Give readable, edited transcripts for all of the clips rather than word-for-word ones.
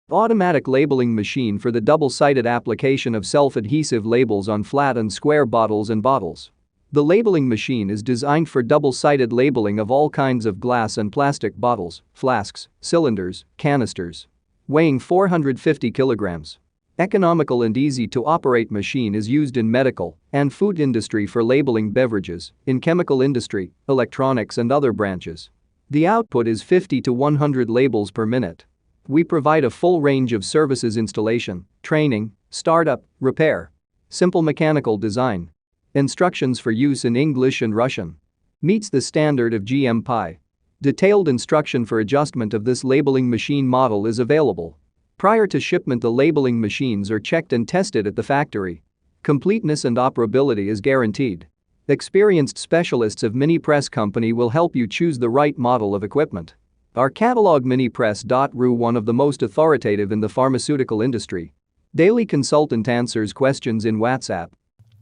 Automatic labeling machine for the double-sided application of self-adhesive labels on flat and square bottles and bottles. The labeling machine is designed for double-sided labeling of all kinds of glass and plastic bottles, flasks, cylinders, canisters. Weighing 450 kilograms. Economical and easy-to-operate machine is used in medical and food industry for labeling beverages, in chemical industry, electronics and other branches. The output is 50 to 100 labels per minute. We provide a full range of services: installation, training, startup, repair. Simple mechanical design. Instructions for use in English and Russian. Meets the standard of GMP. Detailed instruction for adjustment of this labeling machine model is available. Prior to shipment, the labeling machines are checked and tested at the factory. Completeness and operability is guaranteed. Experienced specialists of Minipress company will help you choose the right model of equipment. Our catalog Minipress.ru, one of the most authoritative in the pharmaceutical industry. Daily consultant answers questions in WhatsApp.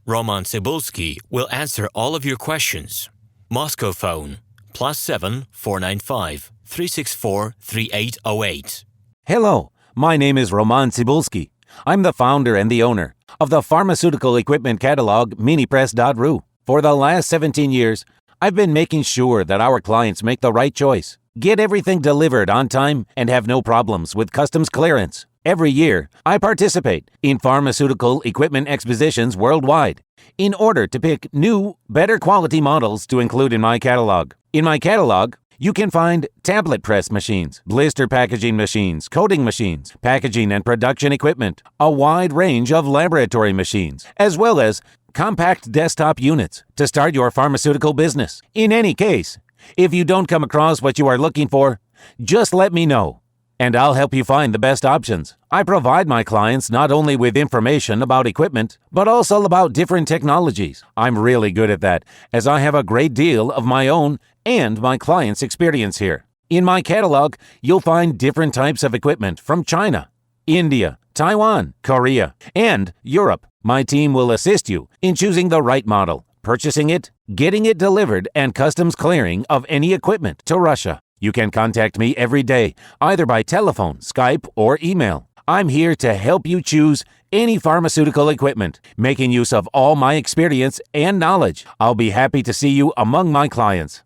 RomanTsibulsky will answer all of your questions. Moscow phone +7 495 364 3808. Hello, my name is RomanTsibulsky. I'm the founder and the owner of the pharmaceutical equipment catalog Minipress.ru. For the last 17 years, I've been making sure that our clients make the right choice, get everything delivered on time, and have no problems with customs clearance. Every year, I participate in pharmaceutical equipment expositions worldwide in order to pick new, better quality models to include in my catalog. In my catalog, you can find tablet press machines, blister packaging machines, coating machines, packaging and production equipment, a wide range of laboratory machines, as well as compact desktop units to start your pharmaceutical business. In any case, if you don't come across what you are looking for, just let me know, and I'll help you find the best options. I provide my clients not only with information about equipment, but also about different technologies. I'm really good at that, as I have a great deal of my own and my clients' experience here. In my catalog, you'll find different types of equipment from China, India, Taiwan, Korea, and Europe. My team will assist you in choosing the right model, purchasing it, getting it delivered, and customs clearing of any equipment to Russia. You can contact me every day, either by telephone, Skype, or email. I'm here to help you choose any pharmaceutical equipment, making use of all my experience and knowledge. I'll be happy to see you among my clients.